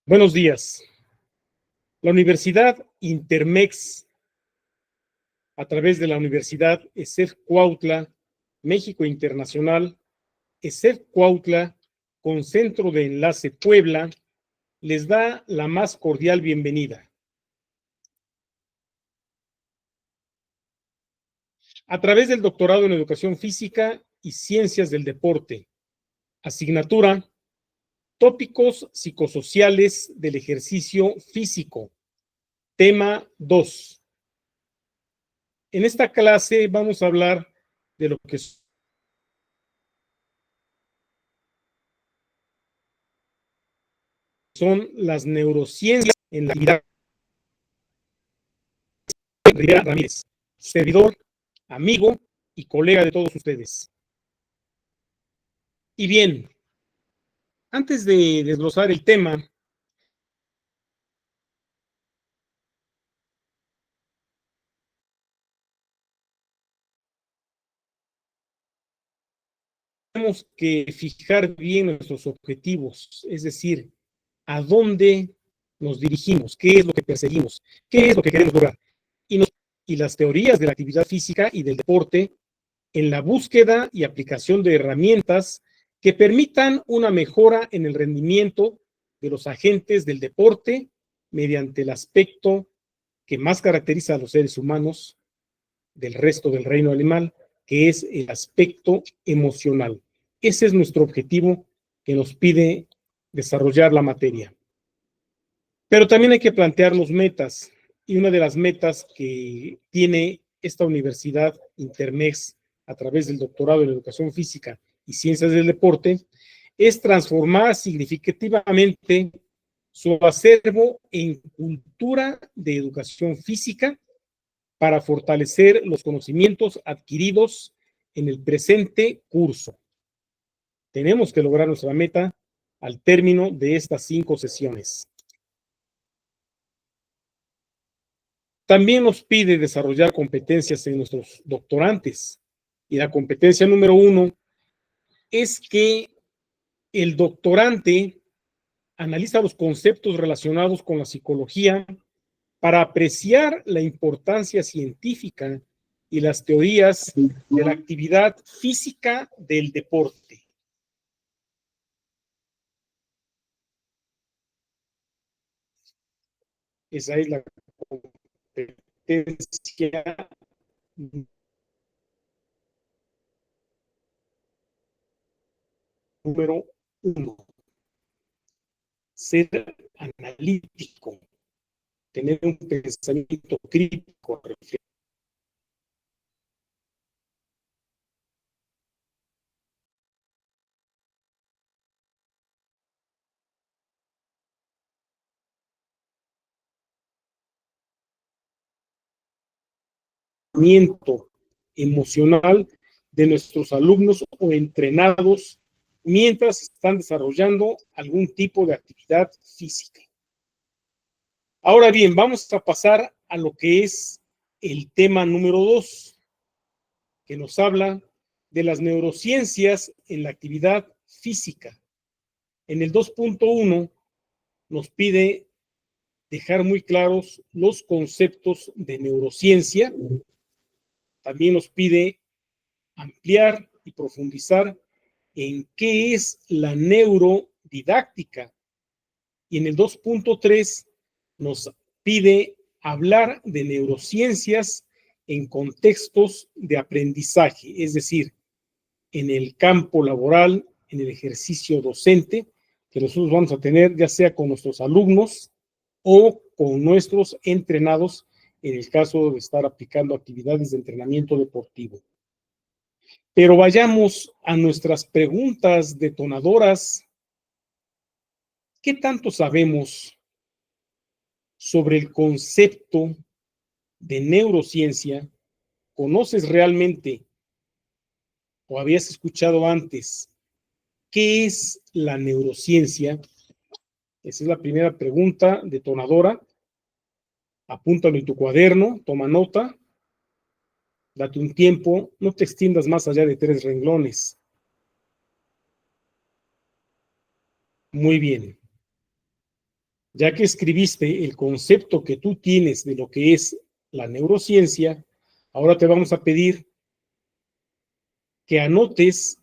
Buenos días. La Universidad Intermex, a través de la Universidad ESSER Cuautla, México Internacional, ESSER Cuautla, con Centro de Enlace Puebla, les da la más cordial bienvenida. A través del doctorado en Educación Física y Ciencias del Deporte, asignatura Tópicos psicosociales del ejercicio físico, tema 2. En esta clase vamos a hablar de lo que son las neurociencias en la actividad. Rivera Ramírez, servidor, amigo y colega de todos ustedes. Y bien, antes de desglosar el tema, tenemos que fijar bien nuestros objetivos, es decir, a dónde nos dirigimos, qué es lo que perseguimos, qué es lo que queremos lograr. Y las teorías de la actividad física y del deporte en la búsqueda y aplicación de herramientas que permitan una mejora en el rendimiento de los agentes del deporte mediante el aspecto que más caracteriza a los seres humanos del resto del reino animal, que es el aspecto emocional. Ese es nuestro objetivo que nos pide desarrollar la materia. Pero también hay que plantearnos metas, y una de las metas que tiene esta Universidad Intermex a través del doctorado en Educación Física y Ciencias del Deporte es transformar significativamente su acervo en cultura de educación física para fortalecer los conocimientos adquiridos en el presente curso. Tenemos que lograr nuestra meta al término de estas 5 sesiones. También nos pide desarrollar competencias en nuestros doctorantes. Y la competencia número 1 es que el doctorante analiza los conceptos relacionados con la psicología para apreciar la importancia científica y las teorías de la actividad física del deporte. Esa es la competencia número 1. Ser analítico, tener un pensamiento crítico, emocional de nuestros alumnos o entrenados mientras están desarrollando algún tipo de actividad física. Ahora bien, vamos a pasar a lo que es el tema número 2, que nos habla de las neurociencias en la actividad física. En el 2.1 nos pide dejar muy claros los conceptos de neurociencia. También nos pide ampliar y profundizar en qué es la neurodidáctica. Y en el 2.3 nos pide hablar de neurociencias en contextos de aprendizaje, es decir, en el campo laboral, en el ejercicio docente, que nosotros vamos a tener ya sea con nuestros alumnos o con nuestros entrenados en el caso de estar aplicando actividades de entrenamiento deportivo. Pero vayamos a nuestras preguntas detonadoras. ¿Qué tanto sabemos sobre el concepto de neurociencia? ¿Conoces realmente o habías escuchado antes qué es la neurociencia? Esa es la primera pregunta detonadora. Apúntalo en tu cuaderno, toma nota, date un tiempo, no te extiendas más allá de 3 renglones. Muy bien. Ya que escribiste el concepto que tú tienes de lo que es la neurociencia, ahora te vamos a pedir que anotes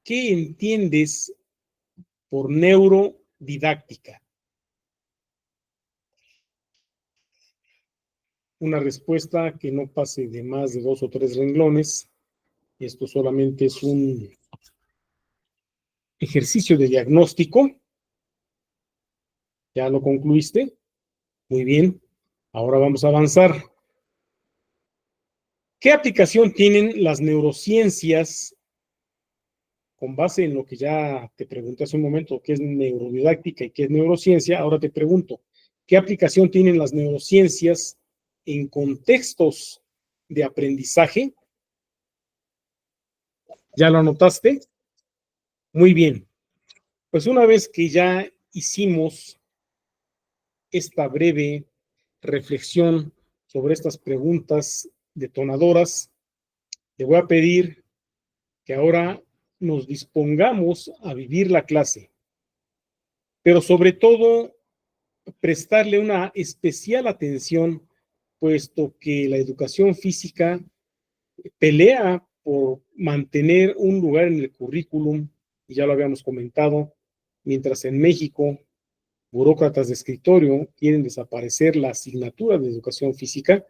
qué entiendes por neurodidáctica. Una respuesta que no pase de más de 2 o 3 renglones. Esto solamente es un ejercicio de diagnóstico. ¿Ya lo concluiste? Muy bien. Ahora vamos a avanzar. ¿Qué aplicación tienen las neurociencias con base en lo que ya te pregunté hace un momento, qué es neurodidáctica y qué es neurociencia? Ahora te pregunto, ¿qué aplicación tienen las neurociencias en contextos de aprendizaje? ¿Ya lo anotaste? Muy bien. Pues una vez que ya hicimos esta breve reflexión sobre estas preguntas detonadoras, te voy a pedir que ahora nos dispongamos a vivir la clase, pero sobre todo prestarle una especial atención, puesto que la educación física pelea por mantener un lugar en el currículum, y ya lo habíamos comentado, mientras en México burócratas de escritorio quieren desaparecer la asignatura de educación física.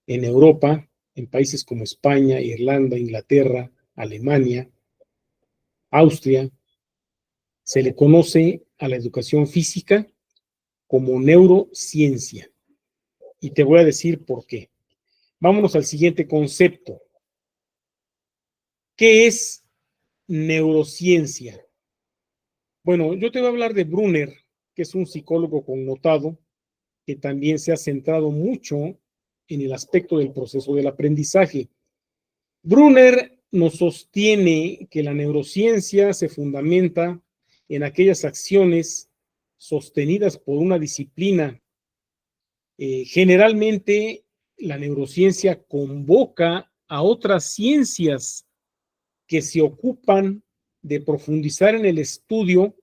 En Europa, en países como España, Irlanda, Inglaterra, Alemania, Austria, se le conoce a la educación física como neurociencia. Y te voy a decir por qué. Vámonos al siguiente concepto. ¿Qué es neurociencia? Bueno, yo te voy a hablar de Brunner, que es un psicólogo connotado, que también se ha centrado mucho en el aspecto del proceso del aprendizaje. Brunner nos sostiene que la neurociencia se fundamenta en aquellas acciones sostenidas por una disciplina. Generalmente la neurociencia convoca a otras ciencias que se ocupan de profundizar en el estudio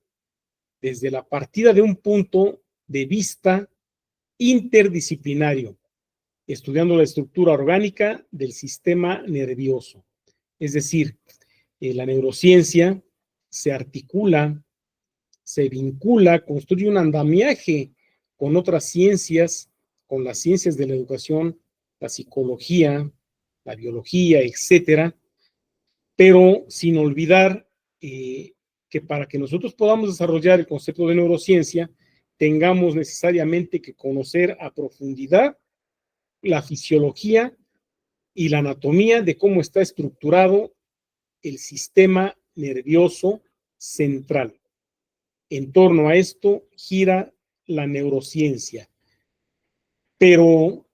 desde la partida de un punto de vista interdisciplinario, estudiando la estructura orgánica del sistema nervioso. Es decir, la neurociencia se articula, se vincula, construye un andamiaje con otras ciencias, con las ciencias de la educación, la psicología, la biología, etcétera, pero sin olvidar que para que nosotros podamos desarrollar el concepto de neurociencia, tengamos necesariamente que conocer a profundidad la fisiología y la anatomía de cómo está estructurado el sistema nervioso central. En torno a esto gira la neurociencia. Pero,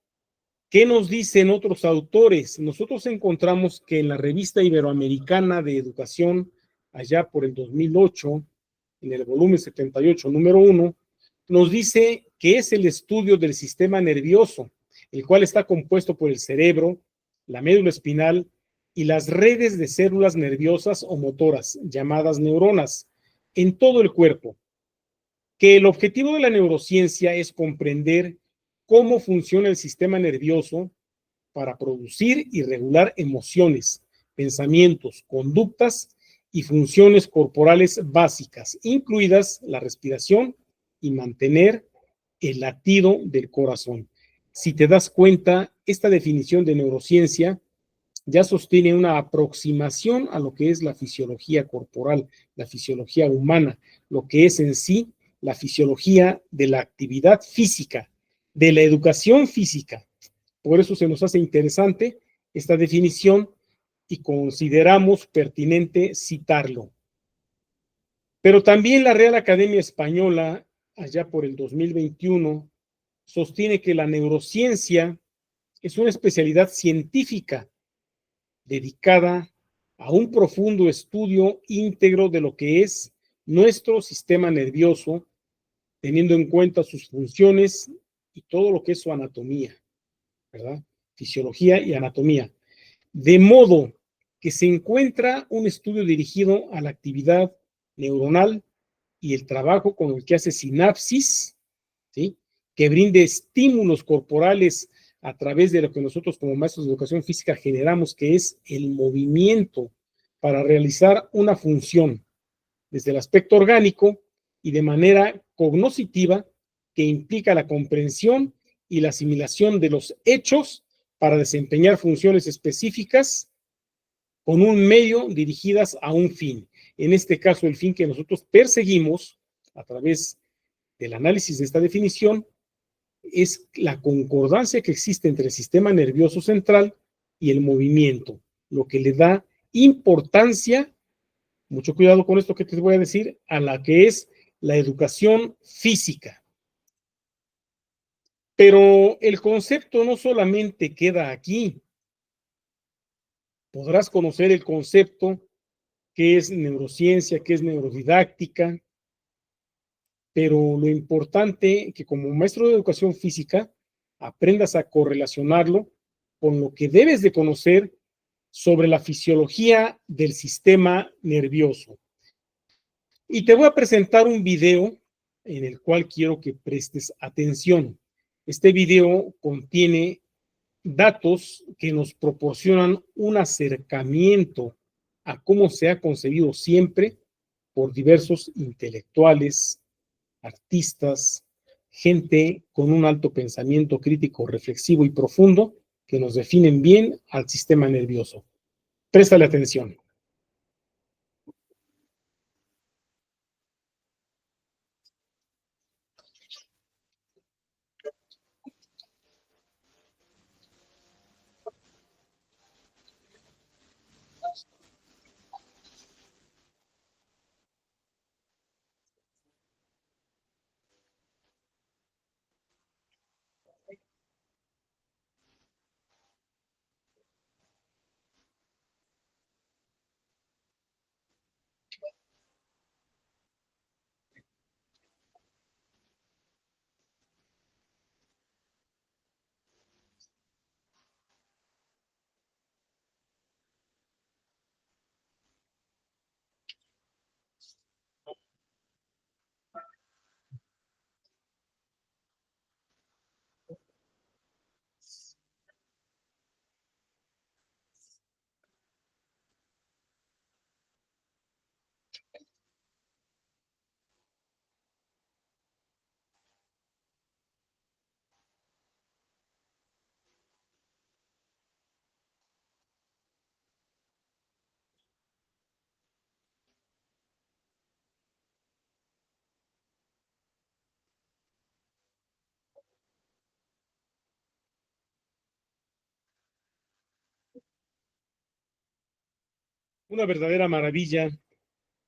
¿qué nos dicen otros autores? Nosotros encontramos que en la Revista Iberoamericana de Educación, allá por el 2008, en el volumen 78, número 1, nos dice que es el estudio del sistema nervioso, el cual está compuesto por el cerebro, la médula espinal y las redes de células nerviosas o motoras, llamadas neuronas, en todo el cuerpo. Que el objetivo de la neurociencia es comprender cómo funciona el sistema nervioso para producir y regular emociones, pensamientos, conductas y funciones corporales básicas, incluidas la respiración y mantener el latido del corazón. Si te das cuenta, esta definición de neurociencia ya sostiene una aproximación a lo que es la fisiología corporal, la fisiología humana, lo que es en sí la fisiología de la actividad física, de la educación física. Por eso se nos hace interesante esta definición y consideramos pertinente citarlo. Pero también la Real Academia Española, allá por el 2021, sostiene que la neurociencia es una especialidad científica dedicada a un profundo estudio íntegro de lo que es nuestro sistema nervioso, teniendo en cuenta sus funciones y todo lo que es su anatomía, ¿verdad? Fisiología y anatomía. De modo que se encuentra un estudio dirigido a la actividad neuronal y el trabajo con el que hace sinapsis, ¿sí? Que brinde estímulos corporales a través de lo que nosotros como maestros de educación física generamos, que es el movimiento para realizar una función desde el aspecto orgánico y de manera cognoscitiva que implica la comprensión y la asimilación de los hechos para desempeñar funciones específicas con un medio dirigidas a un fin. En este caso, el fin que nosotros perseguimos a través del análisis de esta definición es la concordancia que existe entre el sistema nervioso central y el movimiento, lo que le da importancia, mucho cuidado con esto que te voy a decir, a la que es la educación física. Pero el concepto no solamente queda aquí. Podrás conocer el concepto que es neurociencia, que es neurodidáctica, pero lo importante es que como maestro de educación física aprendas a correlacionarlo con lo que debes de conocer sobre la fisiología del sistema nervioso. Y te voy a presentar un video en el cual quiero que prestes atención. Este video contiene datos que nos proporcionan un acercamiento a cómo se ha concebido siempre por diversos intelectuales, artistas, gente con un alto pensamiento crítico, reflexivo y profundo que nos definen bien al sistema nervioso. Préstale atención. Una verdadera maravilla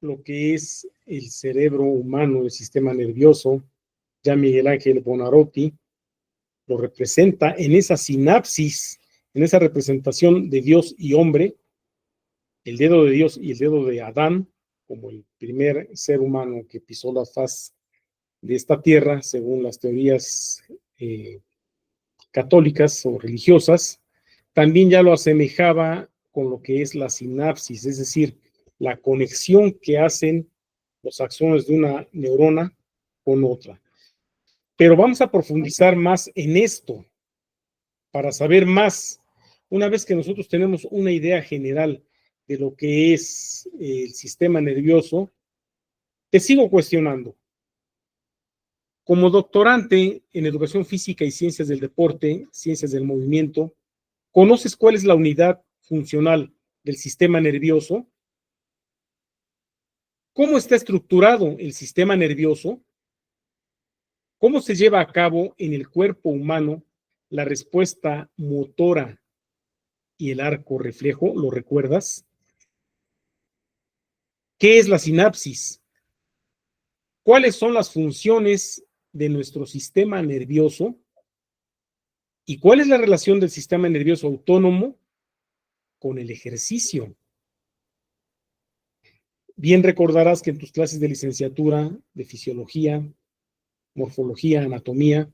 lo que es el cerebro humano, el sistema nervioso. Ya Miguel Ángel Bonarotti lo representa en esa sinapsis, en esa representación de Dios y hombre, el dedo de Dios y el dedo de Adán, como el primer ser humano que pisó la faz de esta tierra, según las teorías católicas o religiosas. También ya lo asemejaba con lo que es la sinapsis, es decir, la conexión que hacen los axones de una neurona con otra. Pero vamos a profundizar más en esto para saber más. Una vez que nosotros tenemos una idea general de lo que es el sistema nervioso, te sigo cuestionando. Como doctorante en educación física y ciencias del deporte, ciencias del movimiento, ¿conoces cuál es la unidad funcional del sistema nervioso? ¿Cómo está estructurado el sistema nervioso? ¿Cómo se lleva a cabo en el cuerpo humano la respuesta motora y el arco reflejo? ¿Lo recuerdas? ¿Qué es la sinapsis? ¿Cuáles son las funciones de nuestro sistema nervioso? ¿Y cuál es la relación del sistema nervioso autónomo con el ejercicio? Bien recordarás que en tus clases de licenciatura de fisiología, morfología, anatomía,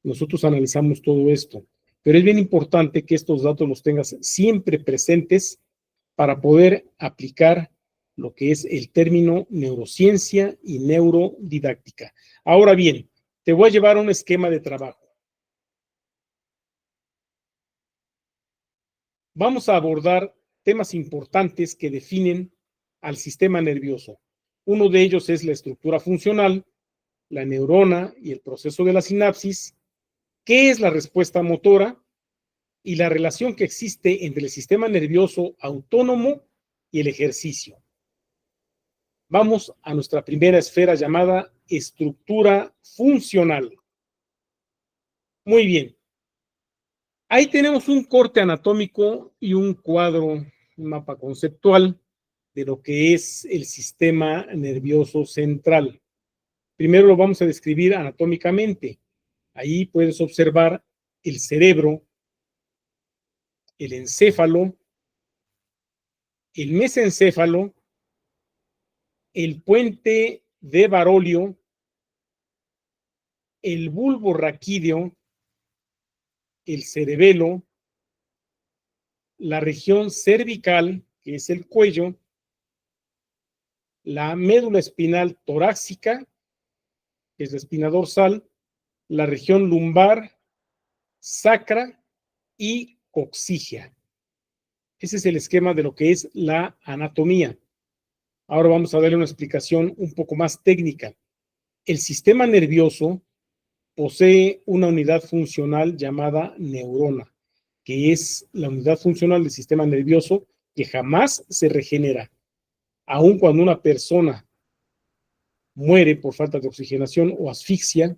nosotros analizamos todo esto, pero es bien importante que estos datos los tengas siempre presentes para poder aplicar lo que es el término neurociencia y neurodidáctica. Ahora bien, te voy a llevar a un esquema de trabajo. Vamos a abordar temas importantes que definen al sistema nervioso. Uno de ellos es la estructura funcional, la neurona y el proceso de la sinapsis, qué es la respuesta motora y la relación que existe entre el sistema nervioso autónomo y el ejercicio. Vamos a nuestra primera esfera llamada estructura funcional. Muy bien. Ahí tenemos un corte anatómico y un cuadro, un mapa conceptual de lo que es el sistema nervioso central. Primero lo vamos a describir anatómicamente. Ahí puedes observar el cerebro, el encéfalo, el mesencéfalo, el puente de Barolio, el bulbo raquídeo, el cerebelo, la región cervical, que es el cuello, la médula espinal torácica, que es la espina dorsal, la región lumbar, sacra y coxigia. Ese es el esquema de lo que es la anatomía. Ahora vamos a darle una explicación un poco más técnica. El sistema nervioso posee una unidad funcional llamada neurona, que es la unidad funcional del sistema nervioso que jamás se regenera. Aun cuando una persona muere por falta de oxigenación o asfixia,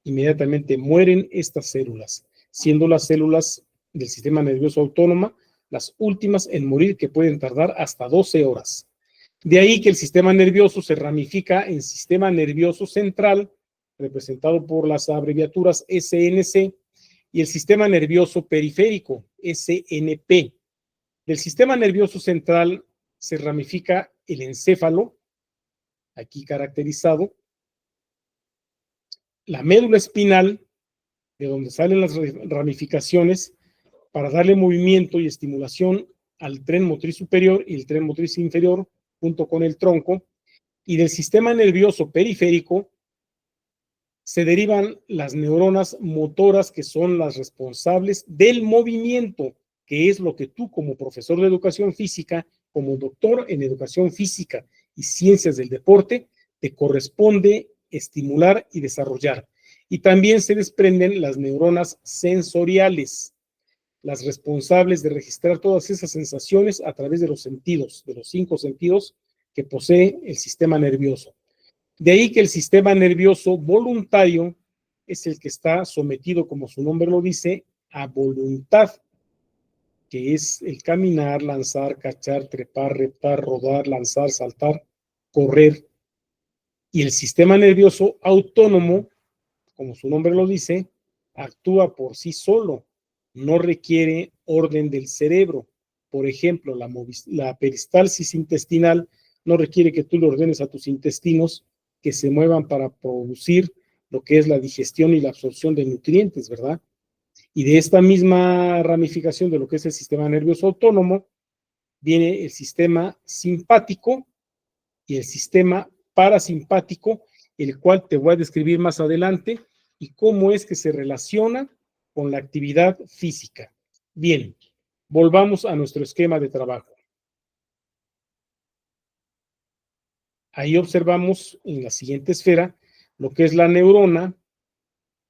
inmediatamente mueren estas células, siendo las células del sistema nervioso autónoma las últimas en morir, que pueden tardar hasta 12 horas. De ahí que el sistema nervioso se ramifica en sistema nervioso central, representado por las abreviaturas SNC, y el sistema nervioso periférico, SNP. Del sistema nervioso central se ramifica el encéfalo, aquí caracterizado, la médula espinal, de donde salen las ramificaciones para darle movimiento y estimulación al tren motriz superior y el tren motriz inferior, junto con el tronco, y del sistema nervioso periférico se derivan las neuronas motoras, que son las responsables del movimiento, que es lo que tú, como profesor de educación física, como doctor en educación física y ciencias del deporte, te corresponde estimular y desarrollar. Y también se desprenden las neuronas sensoriales, las responsables de registrar todas esas sensaciones a través de los sentidos, de los 5 sentidos que posee el sistema nervioso. De ahí que el sistema nervioso voluntario es el que está sometido, como su nombre lo dice, a voluntad, que es el caminar, lanzar, cachar, trepar, reptar, rodar, lanzar, saltar, correr. Y el sistema nervioso autónomo, como su nombre lo dice, actúa por sí solo, no requiere orden del cerebro. Por ejemplo, la peristalsis intestinal no requiere que tú le ordenes a tus intestinos que se muevan para producir lo que es la digestión y la absorción de nutrientes, ¿verdad? Y de esta misma ramificación de lo que es el sistema nervioso autónomo, viene el sistema simpático y el sistema parasimpático, el cual te voy a describir más adelante, y cómo es que se relaciona con la actividad física. Bien, volvamos a nuestro esquema de trabajo. Ahí observamos en la siguiente esfera lo que es la neurona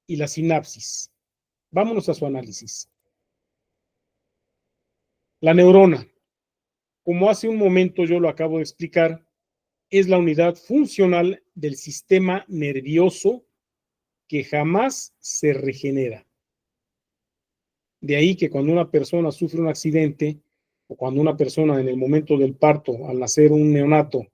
y la sinapsis. Vámonos a su análisis. La neurona, como hace un momento yo lo acabo de explicar, es la unidad funcional del sistema nervioso que jamás se regenera. De ahí que cuando una persona sufre un accidente, o cuando una persona en el momento del parto, al nacer un neonato,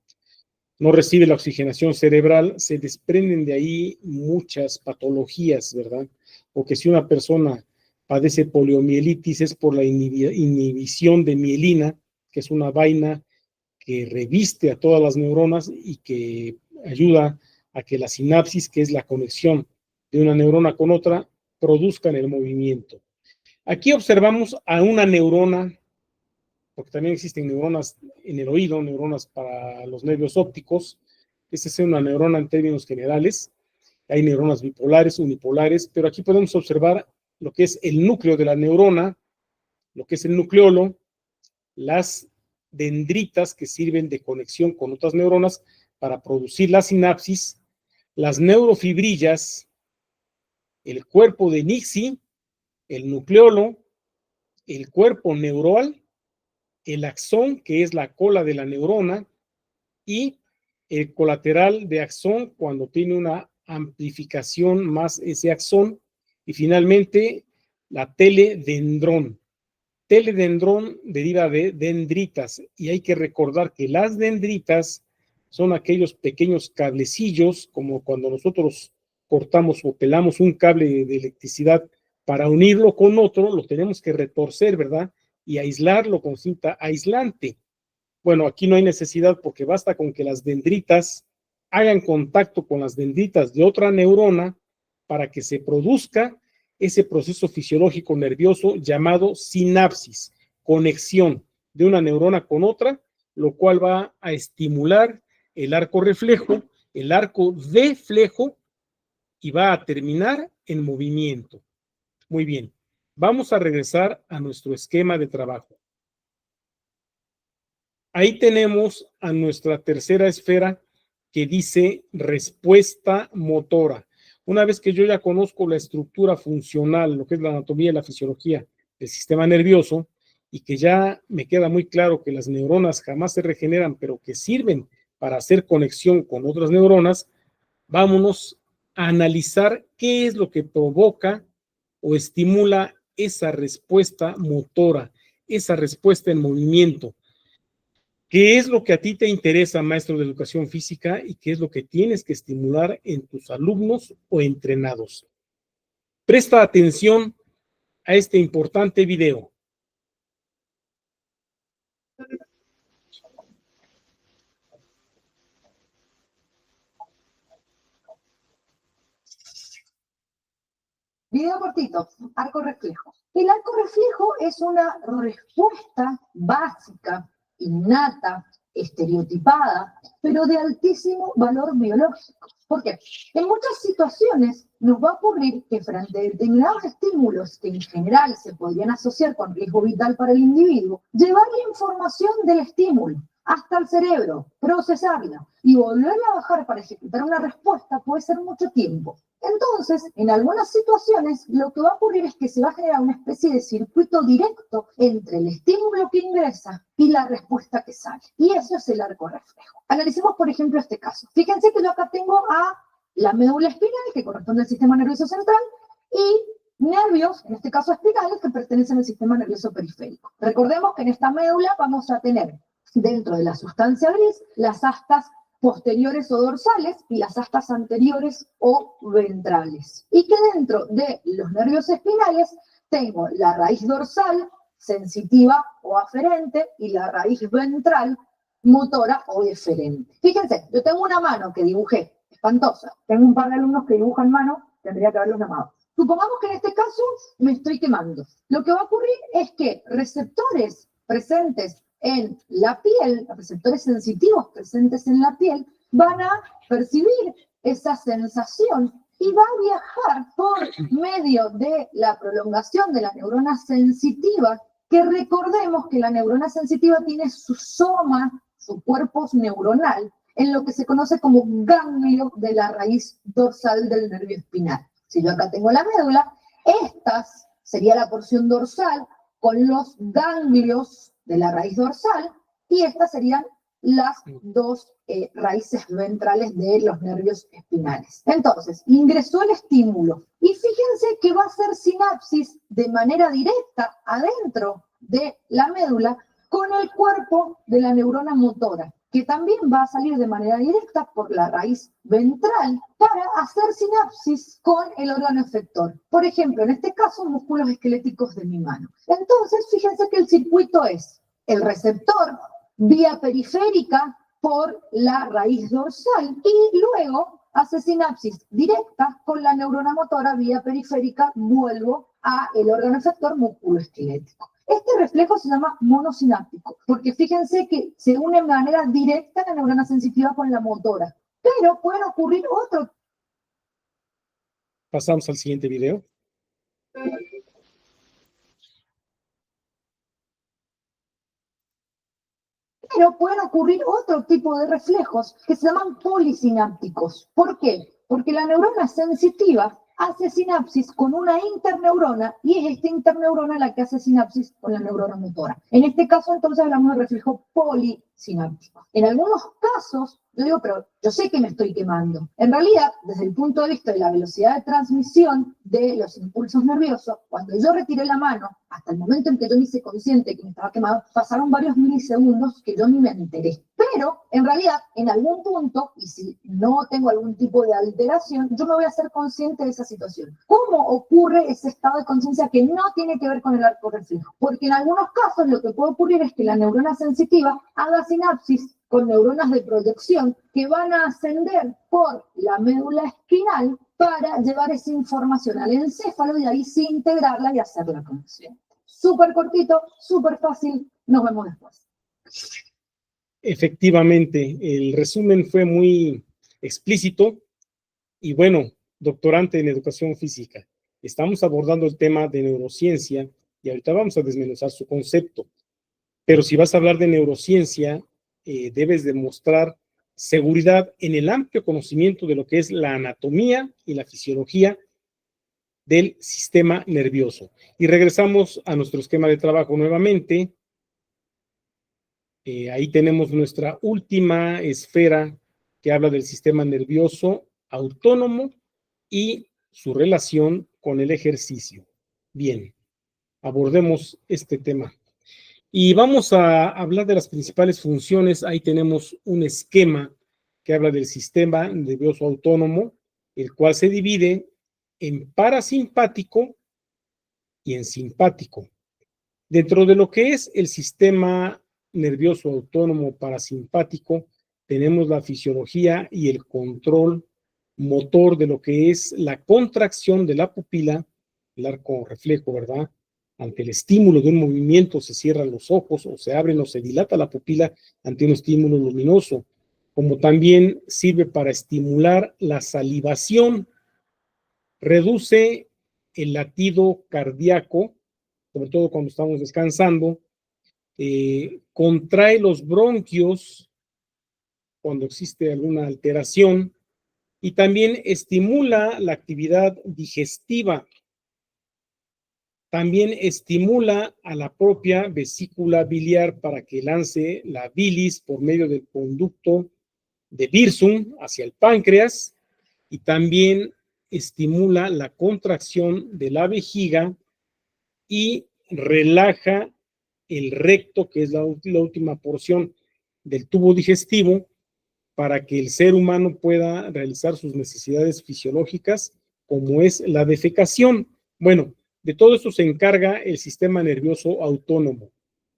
no recibe la oxigenación cerebral, se desprenden de ahí muchas patologías, ¿verdad? O que si una persona padece poliomielitis es por la inhibición de mielina, que es una vaina que reviste a todas las neuronas y que ayuda a que la sinapsis, que es la conexión de una neurona con otra, produzcan el movimiento. Aquí observamos a una neurona porque también existen neuronas en el oído, neuronas para los nervios ópticos. Esta es una neurona en términos generales. Hay neuronas bipolares, unipolares, pero aquí podemos observar lo que es el núcleo de la neurona, lo que es el nucleolo, las dendritas que sirven de conexión con otras neuronas para producir la sinapsis, las neurofibrillas, el cuerpo de Nixie, el nucleolo, el cuerpo neural, el axón, que es la cola de la neurona, y el colateral de axón cuando tiene una amplificación más ese axón, y finalmente la teledendrón. Teledendrón deriva de dendritas, y hay que recordar que las dendritas son aquellos pequeños cablecillos, como cuando nosotros cortamos o pelamos un cable de electricidad para unirlo con otro, lo tenemos que retorcer, ¿verdad? Y aislarlo con cinta aislante. Bueno, aquí no hay necesidad porque basta con que las dendritas hagan contacto con las dendritas de otra neurona para que se produzca ese proceso fisiológico nervioso llamado sinapsis, conexión de una neurona con otra, lo cual va a estimular el arco reflejo, el arco de flejo, y va a terminar en movimiento. Muy bien, vamos a regresar a nuestro esquema de trabajo. Ahí tenemos a nuestra tercera esfera que dice respuesta motora. Una vez que yo ya conozco la estructura funcional, lo que es la anatomía y la fisiología del sistema nervioso, y que ya me queda muy claro que las neuronas jamás se regeneran, pero que sirven para hacer conexión con otras neuronas, vámonos a analizar qué es lo que provoca o estimula esa respuesta motora, esa respuesta en movimiento. ¿Qué es lo que a ti te interesa, maestro de educación física, y qué es lo que tienes que estimular en tus alumnos o entrenados? Presta atención a este importante video. Video cortito, arco reflejo. El arco reflejo es una respuesta básica, innata, estereotipada, pero de altísimo valor biológico. ¿Por qué? En muchas situaciones nos va a ocurrir que frente a determinados estímulos que en general se podrían asociar con riesgo vital para el individuo, llevar la información del estímulo hasta el cerebro, procesarla y volverla a bajar para ejecutar una respuesta puede ser mucho tiempo. Entonces, en algunas situaciones, lo que va a ocurrir es que se va a generar una especie de circuito directo entre el estímulo que ingresa y la respuesta que sale. Y eso es el arco reflejo. Analicemos, por ejemplo, este caso. Fíjense que yo acá tengo a la médula espinal, que corresponde al sistema nervioso central, y nervios, en este caso espinales, que pertenecen al sistema nervioso periférico. Recordemos que en esta médula vamos a tener, dentro de la sustancia gris, las astas posteriores o dorsales y las astas anteriores o ventrales. Y que dentro de los nervios espinales tengo la raíz dorsal, sensitiva o aferente, y la raíz ventral, motora o deferente. Fíjense, yo tengo una mano que dibujé, espantosa. Tengo un par de alumnos que dibujan mano, tendría que haberlos llamado. Supongamos que en este caso me estoy quemando. Lo que va a ocurrir es que receptores presentes en la piel, los receptores sensitivos presentes en la piel, van a percibir esa sensación y va a viajar por medio de la prolongación de la neurona sensitiva, que recordemos que la neurona sensitiva tiene su soma, su cuerpo neuronal, en lo que se conoce como ganglio de la raíz dorsal del nervio espinal. Si yo acá tengo la médula, esta sería la porción dorsal con los ganglios de la raíz dorsal, y estas serían las dos raíces ventrales de los nervios espinales. Entonces, ingresó el estímulo, y fíjense que va a hacer sinapsis de manera directa adentro de la médula con el cuerpo de la neurona motora, que también va a salir de manera directa por la raíz ventral para hacer sinapsis con el órgano efector. Por ejemplo, en este caso, músculos esqueléticos de mi mano. Entonces, fíjense que el circuito es el receptor vía periférica por la raíz dorsal y luego hace sinapsis directa con la neurona motora vía periférica, vuelvo a el órgano efector músculo esquelético. Este reflejo se llama monosináptico, porque fíjense que se une de manera directa la neurona sensitiva con la motora. Pero pueden ocurrir otros. Pasamos al siguiente video. Pero pueden ocurrir otro tipo de reflejos que se llaman polisinápticos. ¿Por qué? Porque la neurona sensitiva hace sinapsis con una interneurona y es esta interneurona la que hace sinapsis con la neurona motora. En este caso, entonces, hablamos de reflejo polisináptico. En algunos casos, yo digo, pero yo sé que me estoy quemando. En realidad, desde el punto de vista de la velocidad de transmisión de los impulsos nerviosos, cuando yo retiré la mano, hasta el momento en que yo me hice consciente que me estaba quemado, pasaron varios milisegundos que yo ni me enteré. Pero, en realidad, en algún punto, y si no tengo algún tipo de alteración, yo me voy a hacer consciente de esa situación. ¿Cómo ocurre ese estado de conciencia que no tiene que ver con el arco reflejo? Porque en algunos casos lo que puede ocurrir es que la neurona sensitiva haga sinapsis con neuronas de proyección que van a ascender por la médula espinal para llevar esa información al encéfalo y ahí sí integrarla y hacerla consciente. Súper cortito, súper fácil. Nos vemos después. Efectivamente, el resumen fue muy explícito y bueno, doctorante en educación física. Estamos abordando el tema de neurociencia y ahorita vamos a desmenuzar su concepto. Pero si vas a hablar de neurociencia, debes demostrar seguridad en el amplio conocimiento de lo que es la anatomía y la fisiología del sistema nervioso. Y regresamos a nuestro esquema de trabajo nuevamente. Ahí tenemos nuestra última esfera que habla del sistema nervioso autónomo y su relación con el ejercicio. Bien, abordemos este tema. Y vamos a hablar de las principales funciones. Ahí tenemos un esquema que habla del sistema nervioso autónomo, el cual se divide en parasimpático y en simpático. Dentro de lo que es el sistema nervioso autónomo parasimpático, tenemos la fisiología y el control motor de lo que es la contracción de la pupila, el arco reflejo, ¿verdad? Ante el estímulo de un movimiento se cierran los ojos o se abren o se dilata la pupila ante un estímulo luminoso, como también sirve para estimular la salivación, reduce el latido cardíaco, sobre todo cuando estamos descansando, contrae los bronquios cuando existe alguna alteración y también estimula la actividad digestiva. También estimula a la propia vesícula biliar para que lance la bilis por medio del conducto de Wirsung hacia el páncreas y también estimula la contracción de la vejiga y relaja el recto, que es la última porción del tubo digestivo, para que el ser humano pueda realizar sus necesidades fisiológicas, como es la defecación. Bueno, de todo esto se encarga el sistema nervioso autónomo,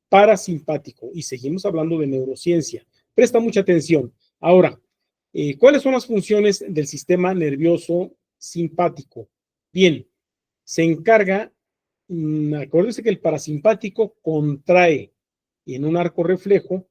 parasimpático, y seguimos hablando de neurociencia. Presta mucha atención. Ahora, ¿cuáles son las funciones del sistema nervioso simpático? Bien, se encarga, acuérdense que el parasimpático contrae y en un arco reflejo,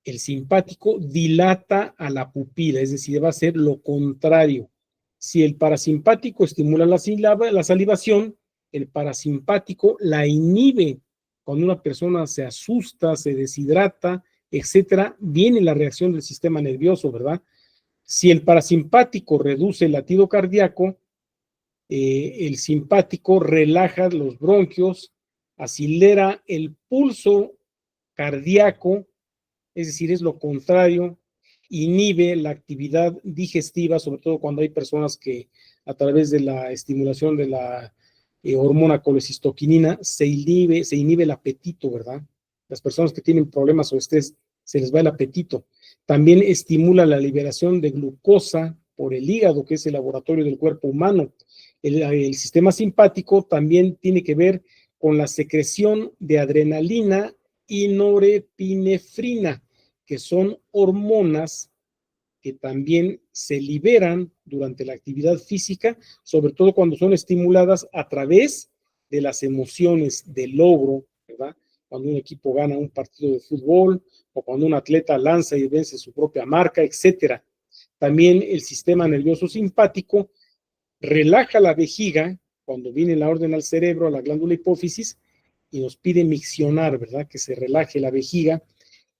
el simpático dilata a la pupila, es decir, va a ser lo contrario. Si el parasimpático estimula la salivación, el parasimpático la inhibe. Cuando una persona se asusta, se deshidrata, etcétera, viene la reacción del sistema nervioso, ¿verdad? Si el parasimpático reduce el latido cardíaco, el simpático relaja los bronquios, acelera el pulso cardíaco, es decir, es lo contrario, inhibe la actividad digestiva, sobre todo cuando hay personas que a través de la estimulación de la hormona colecistoquinina se inhibe el apetito, ¿verdad? Las personas que tienen problemas o estrés, se les va el apetito. También estimula la liberación de glucosa por el hígado, que es el laboratorio del cuerpo humano. El sistema simpático también tiene que ver con la secreción de adrenalina y norepinefrina, que son hormonas que también se liberan durante la actividad física, sobre todo cuando son estimuladas a través de las emociones de logro ¿verdad? Cuando un equipo gana un partido de fútbol o cuando un atleta lanza y vence su propia marca, etcétera. También el sistema nervioso simpático relaja la vejiga cuando viene la orden al cerebro, a la glándula hipófisis, y nos pide miccionar, ¿verdad? Que se relaje la vejiga.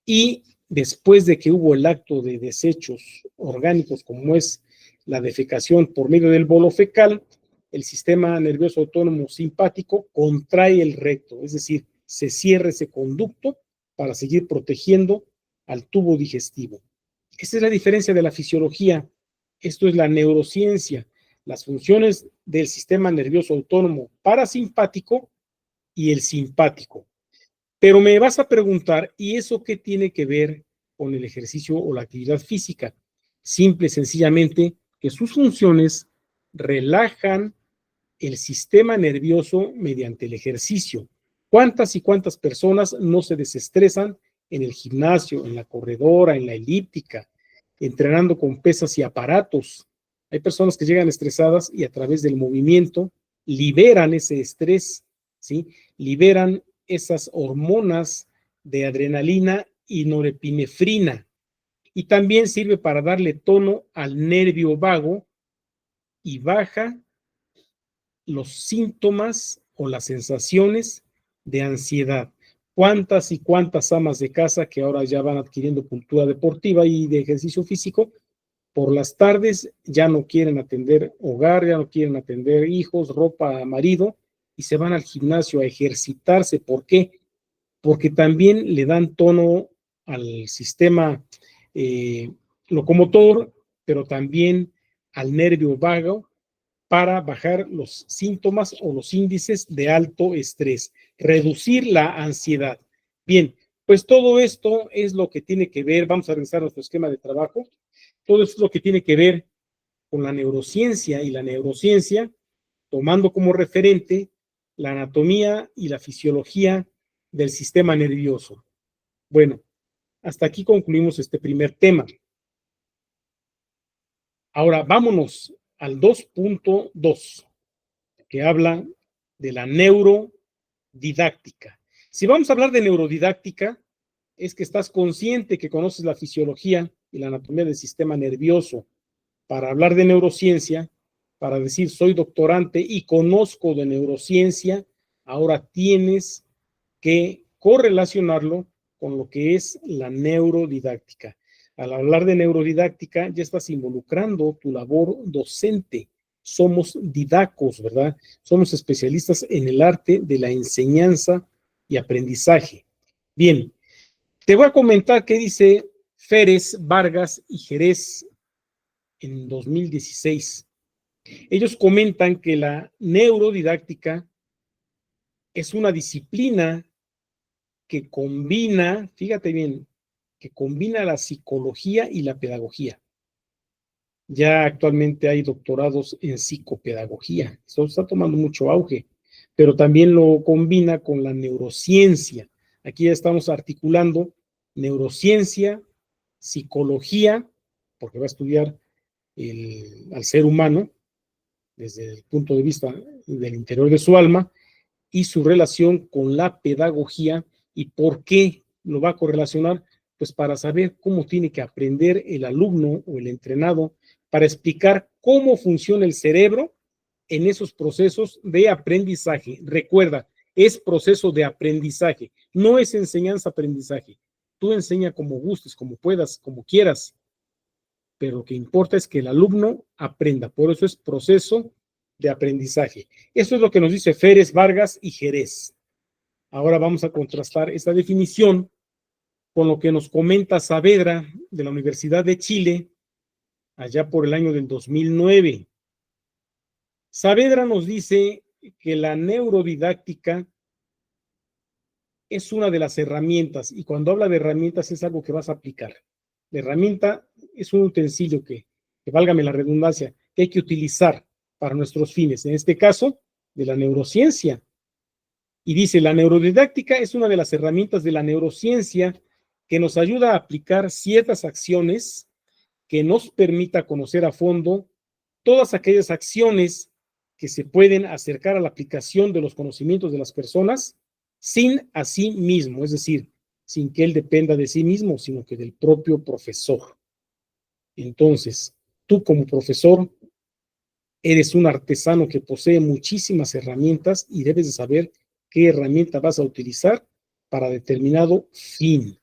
Y después de que hubo el acto de desechos orgánicos, como es la defecación por medio del bolo fecal, el sistema nervioso autónomo simpático contrae el recto, es decir, se cierra ese conducto para seguir protegiendo al tubo digestivo. Esa es la diferencia de la fisiología. Esto es la neurociencia, las funciones del sistema nervioso autónomo parasimpático y el simpático. Pero me vas a preguntar, ¿y eso qué tiene que ver con el ejercicio o la actividad física? Simple y sencillamente que sus funciones relajan el sistema nervioso mediante el ejercicio. ¿Cuántas y cuántas personas no se desestresan en el gimnasio, en la corredora, en la elíptica, entrenando con pesas y aparatos? Hay personas que llegan estresadas y a través del movimiento liberan ese estrés, ¿sí? Liberan esas hormonas de adrenalina y norepinefrina. Y también sirve para darle tono al nervio vago y baja los síntomas o las sensaciones de ansiedad. ¿Cuántas y cuántas amas de casa que ahora ya van adquiriendo cultura deportiva y de ejercicio físico, por las tardes ya no quieren atender hogar, ya no quieren atender hijos, ropa, marido, y se van al gimnasio a ejercitarse? ¿Por qué? Porque también le dan tono al sistema locomotor, pero también al nervio vago, para bajar los síntomas o los índices de alto estrés, reducir la ansiedad. Bien, pues todo esto es lo que tiene que ver, vamos a revisar nuestro esquema de trabajo, todo esto es lo que tiene que ver con la neurociencia, y la neurociencia tomando como referente la anatomía y la fisiología del sistema nervioso. Bueno, hasta aquí concluimos este primer tema. Ahora vámonos al 2.2, que habla de la neurodidáctica. Si vamos a hablar de neurodidáctica, es que estás consciente que conoces la fisiología y la anatomía del sistema nervioso. Para hablar de neurociencia, para decir soy doctorante y conozco de neurociencia, ahora tienes que correlacionarlo con lo que es la neurodidáctica. Al hablar de neurodidáctica, ya estás involucrando tu labor docente. Somos didacos, ¿verdad? Somos especialistas en el arte de la enseñanza y aprendizaje. Bien, te voy a comentar qué dice Férez, Vargas y Jerez en 2016. Ellos comentan que la neurodidáctica es una disciplina que combina, fíjate bien, que combina la psicología y la pedagogía. Ya actualmente hay doctorados en psicopedagogía, eso está tomando mucho auge, pero también lo combina con la neurociencia. Aquí ya estamos articulando neurociencia, psicología, porque va a estudiar al ser humano desde el punto de vista del interior de su alma, y su relación con la pedagogía. ¿Y por qué lo va a correlacionar? Pues para saber cómo tiene que aprender el alumno o el entrenado, para explicar cómo funciona el cerebro en esos procesos de aprendizaje. Recuerda, es proceso de aprendizaje, no es enseñanza-aprendizaje. Tú enseña como gustes, como puedas, como quieras, pero lo que importa es que el alumno aprenda. Por eso es proceso de aprendizaje. Esto es lo que nos dice Férez, Vargas y Jerez. Ahora vamos a contrastar esta definición con lo que nos comenta Saavedra de la Universidad de Chile, allá por el año del 2009. Saavedra nos dice que la neurodidáctica es una de las herramientas, y cuando habla de herramientas es algo que vas a aplicar. La herramienta es un utensilio que válgame la redundancia, que hay que utilizar para nuestros fines, en este caso, de la neurociencia. Y dice, la neurodidáctica es una de las herramientas de la neurociencia que nos ayuda a aplicar ciertas acciones que nos permita conocer a fondo todas aquellas acciones que se pueden acercar a la aplicación de los conocimientos de las personas sin a sí mismo, es decir, sin que él dependa de sí mismo, sino que del propio profesor. Entonces, tú como profesor eres un artesano que posee muchísimas herramientas y debes de saber qué herramienta vas a utilizar para determinado fin.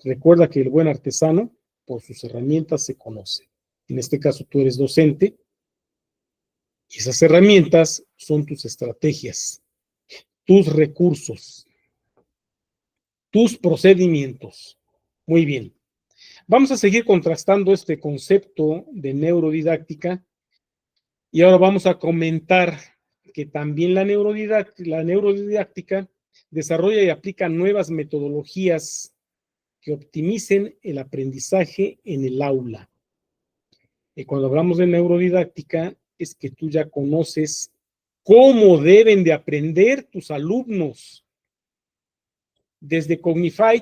Recuerda que el buen artesano, por sus herramientas, se conoce. En este caso, tú eres docente y esas herramientas son tus estrategias, tus recursos, tus procedimientos. Muy bien. Vamos a seguir contrastando este concepto de neurodidáctica y ahora vamos a comentar que también la neurodidáctica desarrolla y aplica nuevas metodologías que optimicen el aprendizaje en el aula. Y cuando hablamos de neurodidáctica es que tú ya conoces cómo deben de aprender tus alumnos. Desde Cognify,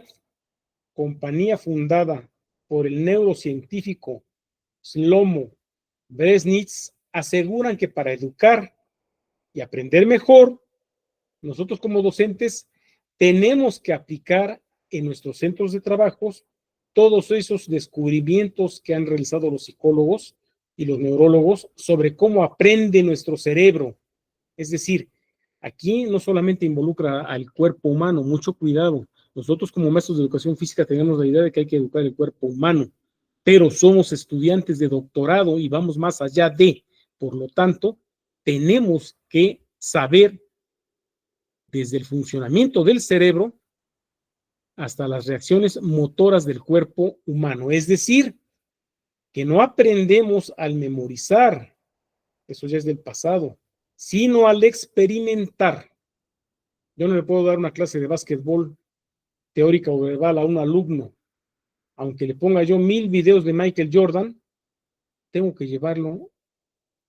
compañía fundada por el neurocientífico Shlomo Bresnitz, aseguran que para educar y aprender mejor, nosotros como docentes tenemos que aplicar en nuestros centros de trabajos todos esos descubrimientos que han realizado los psicólogos y los neurólogos sobre cómo aprende nuestro cerebro. Es decir, aquí no solamente involucra al cuerpo humano, mucho cuidado. Nosotros como maestros de educación física tenemos la idea de que hay que educar el cuerpo humano, pero somos estudiantes de doctorado y vamos más allá de, por lo tanto, tenemos que saber desde el funcionamiento del cerebro hasta las reacciones motoras del cuerpo humano. Es decir, que no aprendemos al memorizar, eso ya es del pasado, sino al experimentar. Yo no le puedo dar una clase de básquetbol teórica o verbal a un alumno, aunque le ponga yo 1000 videos de Michael Jordan, tengo que llevarlo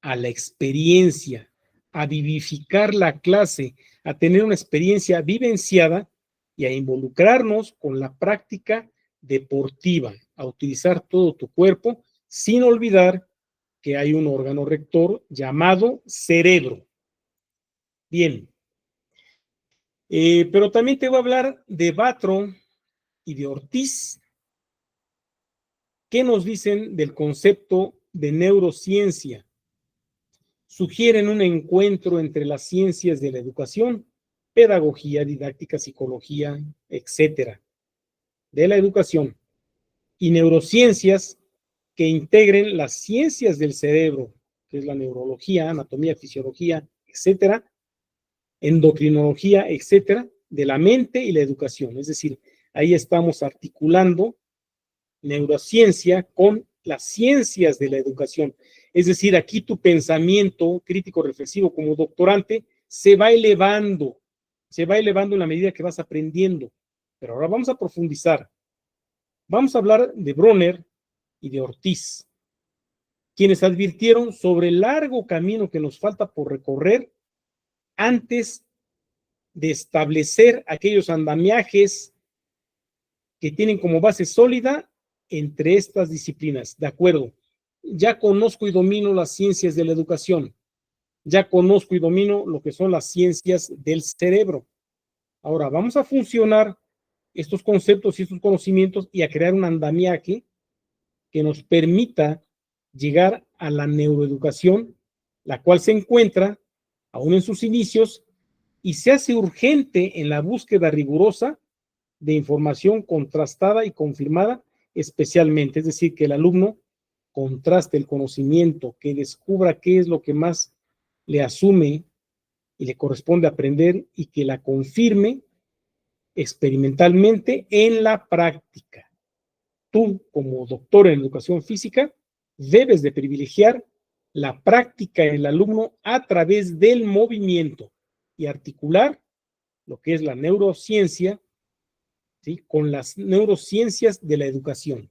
a la experiencia, a vivificar la clase, a tener una experiencia vivenciada y a involucrarnos con la práctica deportiva, a utilizar todo tu cuerpo sin olvidar que hay un órgano rector llamado cerebro. Bien, pero también te voy a hablar de Batro y de Ortiz. ¿Qué nos dicen del concepto de neurociencia? Sugieren un encuentro entre las ciencias de la educación, pedagogía, didáctica, psicología, etcétera, de la educación, y neurociencias que integren las ciencias del cerebro, que es la neurología, anatomía, fisiología, etcétera, endocrinología, etcétera, de la mente y la educación. Es decir, ahí estamos articulando neurociencia con las ciencias de la educación. Es decir, aquí tu pensamiento crítico reflexivo como doctorante se va elevando en la medida que vas aprendiendo. Pero ahora vamos a profundizar. Vamos a hablar de Bronner y de Ortiz, quienes advirtieron sobre el largo camino que nos falta por recorrer antes de establecer aquellos andamiajes que tienen como base sólida entre estas disciplinas. De acuerdo, ya conozco y domino las ciencias de la educación, ya conozco y domino lo que son las ciencias del cerebro. Ahora vamos a funcionar estos conceptos y estos conocimientos y a crear un andamiaje que nos permita llegar a la neuroeducación, la cual se encuentra aún en sus inicios y se hace urgente en la búsqueda rigurosa de información contrastada y confirmada especialmente, es decir, que el alumno contraste el conocimiento, que descubra qué es lo que más le asume y le corresponde aprender y que la confirme experimentalmente en la práctica. Tú, como doctor en educación física, debes de privilegiar la práctica en el alumno a través del movimiento y articular lo que es la neurociencia, ¿sí?, con las neurociencias de la educación.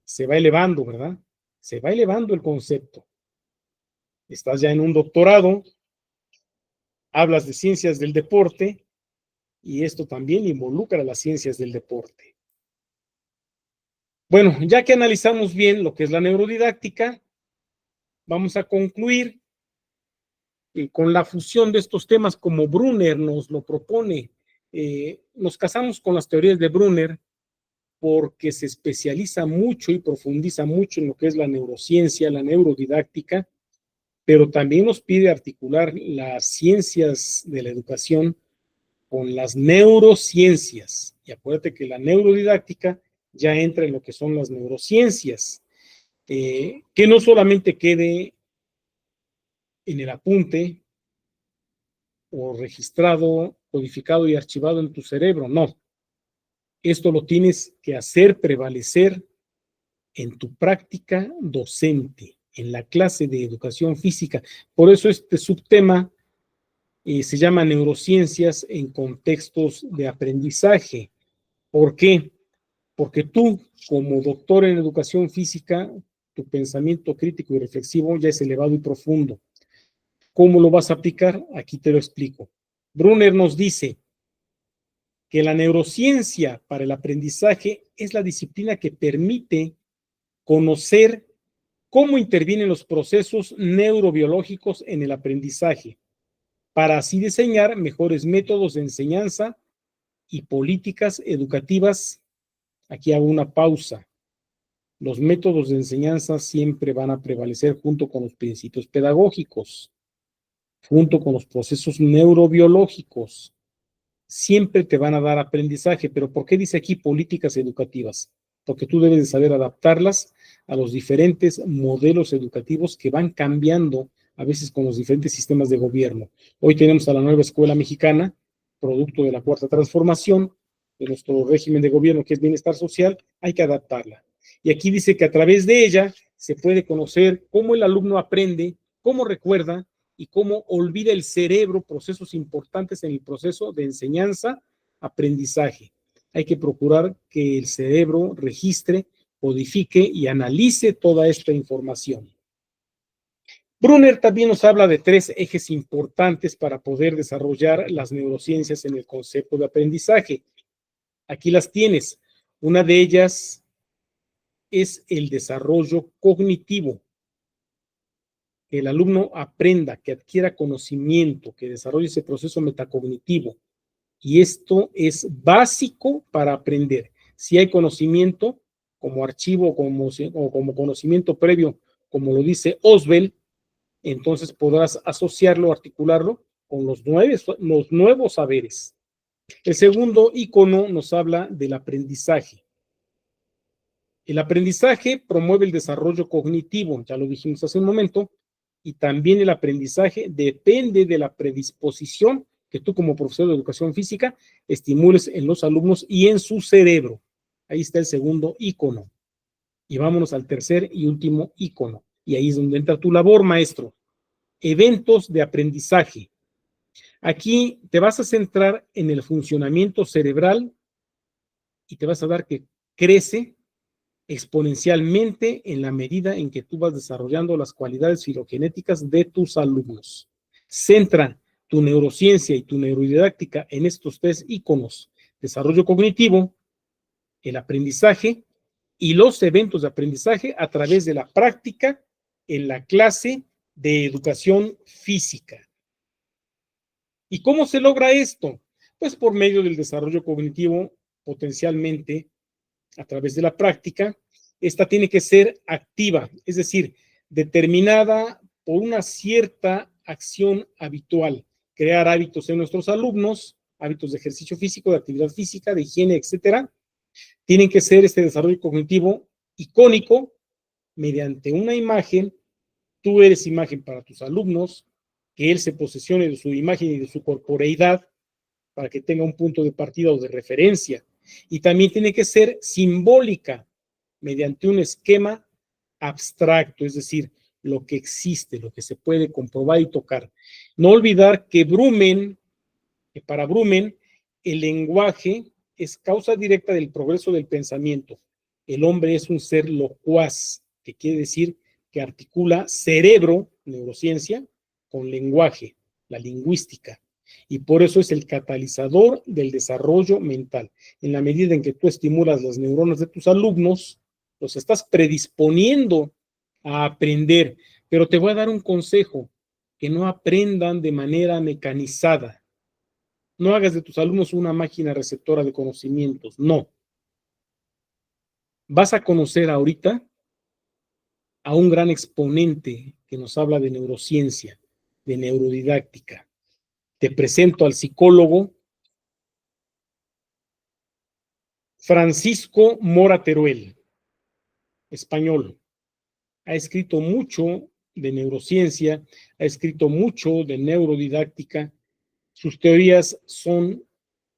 Se va elevando, ¿verdad? Se va elevando el concepto. Estás ya en un doctorado, hablas de ciencias del deporte y esto también involucra las ciencias del deporte. Bueno, ya que analizamos bien lo que es la neurodidáctica, vamos a concluir con la fusión de estos temas como Brunner nos lo propone. Nos casamos con las teorías de Brunner porque se especializa mucho y profundiza mucho en lo que es la neurociencia, la neurodidáctica, pero también nos pide articular las ciencias de la educación con las neurociencias. Y acuérdate que la neurodidáctica ya entra en lo que son las neurociencias, que no solamente quede en el apunte o registrado, codificado y archivado en tu cerebro, no. Esto lo tienes que hacer prevalecer en tu práctica docente, en la clase de educación física. Por eso este subtema se llama neurociencias en contextos de aprendizaje. ¿Por qué? Porque tú, como doctor en educación física, tu pensamiento crítico y reflexivo ya es elevado y profundo. ¿Cómo lo vas a aplicar? Aquí te lo explico. Brunner nos dice que la neurociencia para el aprendizaje es la disciplina que permite conocer cómo intervienen los procesos neurobiológicos en el aprendizaje, para así diseñar mejores métodos de enseñanza y políticas educativas. Aquí hago una pausa. Los métodos de enseñanza siempre van a prevalecer junto con los principios pedagógicos, junto con los procesos neurobiológicos. Siempre te van a dar aprendizaje, pero ¿por qué dice aquí políticas educativas? Porque tú debes de saber adaptarlas a los diferentes modelos educativos que van cambiando a veces con los diferentes sistemas de gobierno. Hoy tenemos a la nueva escuela mexicana, producto de la cuarta transformación de nuestro régimen de gobierno, que es bienestar social. Hay que adaptarla. Y aquí dice que a través de ella se puede conocer cómo el alumno aprende, cómo recuerda y cómo olvida el cerebro procesos importantes en el proceso de enseñanza-aprendizaje. Hay que procurar que el cerebro registre, codifique y analice toda esta información. Brunner también nos habla de 3 ejes importantes para poder desarrollar las neurociencias en el concepto de aprendizaje. Aquí las tienes. Una de ellas es el desarrollo cognitivo. Que el alumno aprenda, que adquiera conocimiento, que desarrolle ese proceso metacognitivo. Y esto es básico para aprender. Si hay conocimiento como archivo o como conocimiento previo, como lo dice Oswell, entonces podrás asociarlo, articularlo con los nuevos saberes. El segundo icono nos habla del aprendizaje. El aprendizaje promueve el desarrollo cognitivo, ya lo dijimos hace un momento, y también el aprendizaje depende de la predisposición que tú como profesor de educación física estimules en los alumnos y en su cerebro. Ahí está el segundo icono. Y vámonos al tercer y último icono. Y ahí es donde entra tu labor, maestro. Eventos de aprendizaje. Aquí te vas a centrar en el funcionamiento cerebral y te vas a dar que crece exponencialmente en la medida en que tú vas desarrollando las cualidades filogenéticas de tus alumnos. Centra tu neurociencia y tu neurodidáctica en estos 3 iconos: desarrollo cognitivo, el aprendizaje y los eventos de aprendizaje a través de la práctica en la clase de educación física. ¿Y cómo se logra esto? Pues por medio del desarrollo cognitivo, potencialmente a través de la práctica. Esta tiene que ser activa, es decir, determinada por una cierta acción habitual, crear hábitos en nuestros alumnos, hábitos de ejercicio físico, de actividad física, de higiene, etcétera. Tienen que ser este desarrollo cognitivo icónico mediante una imagen. Tú eres imagen para tus alumnos, que él se posesione de su imagen y de su corporeidad para que tenga un punto de partida o de referencia. Y también tiene que ser simbólica mediante un esquema abstracto, es decir, lo que existe, lo que se puede comprobar y tocar. No olvidar que para Brumen, el lenguaje es causa directa del progreso del pensamiento. El hombre es un ser locuaz, que quiere decir que articula cerebro, neurociencia, con lenguaje, la lingüística. Y por eso es el catalizador del desarrollo mental. En la medida en que tú estimulas las neuronas de tus alumnos, los estás predisponiendo a aprender. Pero te voy a dar un consejo. que no aprendan de manera mecanizada. No hagas de tus alumnos una máquina receptora de conocimientos, no. Vas a conocer ahorita a un gran exponente que nos habla de neurociencia, de neurodidáctica. Te presento al psicólogo Francisco Mora Teruel, español. Ha escrito mucho de neurociencia, ha escrito mucho de neurodidáctica. Sus teorías son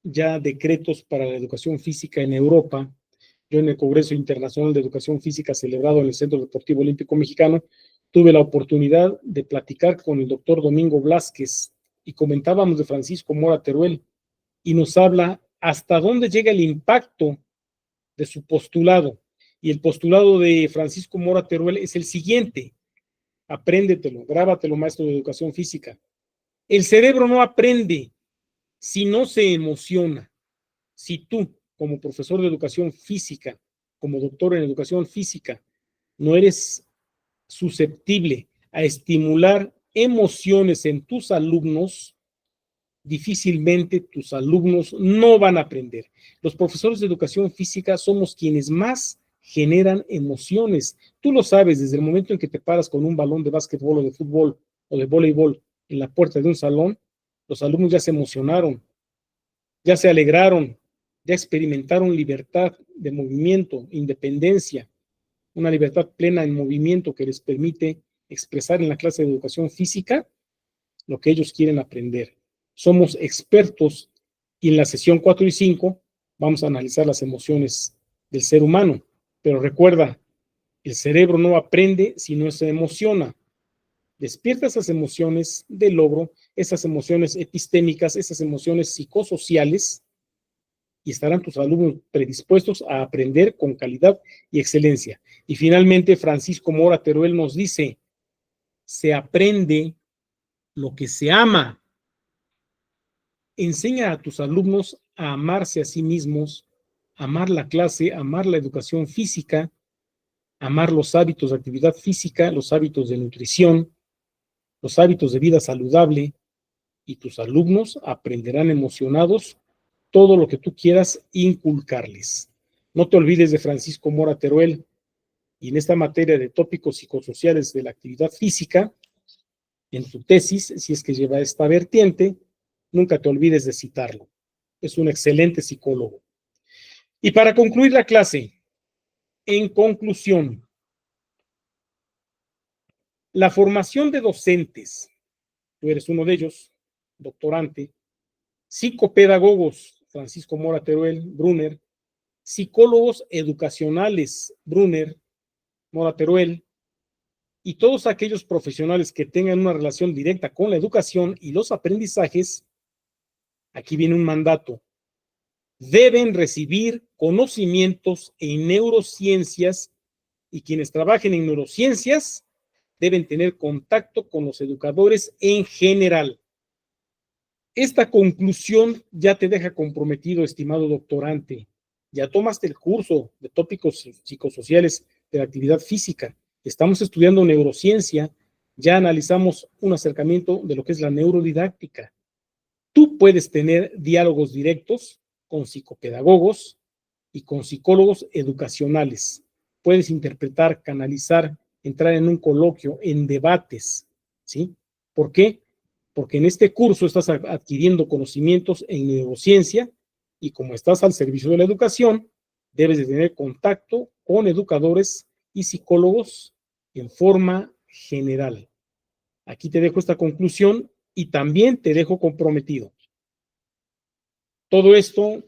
ya decretos para la educación física en Europa. Yo en el Congreso Internacional de Educación Física celebrado en el Centro Deportivo Olímpico Mexicano tuve la oportunidad de platicar con el doctor Domingo Blázquez y comentábamos de Francisco Mora Teruel y nos habla hasta dónde llega el impacto de su postulado. Y el postulado de Francisco Mora Teruel es el siguiente: apréndetelo, grábatelo, maestro de educación física. El cerebro no aprende si no se emociona. Si tú, como profesor de educación física, como doctor en educación física, no eres susceptible a estimular emociones en tus alumnos, difícilmente tus alumnos no van a aprender. Los profesores de educación física somos quienes más generan emociones. Tú lo sabes, desde el momento en que te paras con un balón de básquetbol o de fútbol o de voleibol en la puerta de un salón, los alumnos ya se emocionaron, ya se alegraron, ya experimentaron libertad de movimiento, independencia, una libertad plena en movimiento que les permite expresar en la clase de educación física lo que ellos quieren aprender. Somos expertos y en la sesión 4 y 5 vamos a analizar las emociones del ser humano. Pero recuerda, el cerebro no aprende si no se emociona. Despierta esas emociones de logro, esas emociones epistémicas, esas emociones psicosociales y estarán tus alumnos predispuestos a aprender con calidad y excelencia. Y finalmente, Francisco Mora Teruel nos dice, se aprende lo que se ama. Enseña a tus alumnos a amarse a sí mismos, amar la clase, amar la educación física, amar los hábitos de actividad física, los hábitos de nutrición, los hábitos de vida saludable, y tus alumnos aprenderán emocionados todo lo que tú quieras inculcarles. No te olvides de Francisco Mora Teruel y en esta materia de tópicos psicosociales de la actividad física, en tu tesis, si es que lleva esta vertiente, nunca te olvides de citarlo. Es un excelente psicólogo. Y para concluir la clase, en conclusión, la formación de docentes, tú eres uno de ellos, doctorante, psicopedagogos, Francisco Mora Teruel, Brunner, psicólogos educacionales, Brunner, Mora Teruel, y todos aquellos profesionales que tengan una relación directa con la educación y los aprendizajes, aquí viene un mandato, deben recibir conocimientos en neurociencias y quienes trabajen en neurociencias deben tener contacto con los educadores en general. Esta conclusión ya te deja comprometido, estimado doctorante. Ya tomaste el curso de tópicos psicosociales de la actividad física. Estamos estudiando neurociencia. Ya analizamos un acercamiento de lo que es la neurodidáctica. Tú puedes tener diálogos directos con psicopedagogos y con psicólogos educacionales. Puedes interpretar, canalizar, entrar en un coloquio, en debates, ¿sí? ¿Por qué? Porque en este curso estás adquiriendo conocimientos en neurociencia y como estás al servicio de la educación, debes de tener contacto con educadores y psicólogos en forma general. Aquí te dejo esta conclusión y también te dejo comprometido. Todo esto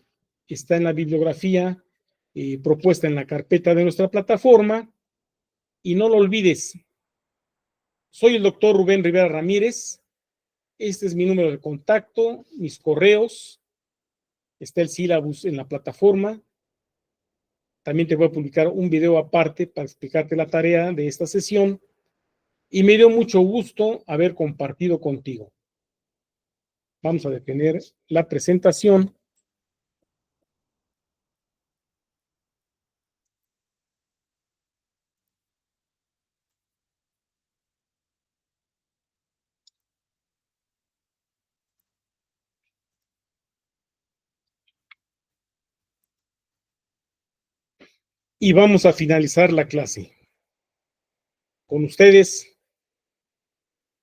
está en la bibliografía propuesta en la carpeta de nuestra plataforma y no lo olvides. Soy el doctor Rubén Rivera Ramírez. Este es mi número de contacto, mis correos. Está el sílabus en la plataforma. También te voy a publicar un video aparte para explicarte la tarea de esta sesión. Y me dio mucho gusto haber compartido contigo. Vamos a detener la presentación. y vamos a finalizar la clase. Con ustedes,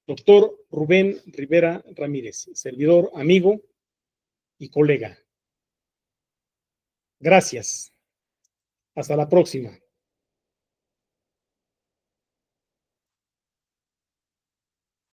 doctor Rubén Rivera Ramírez, servidor, amigo y colega. Gracias. Hasta la próxima.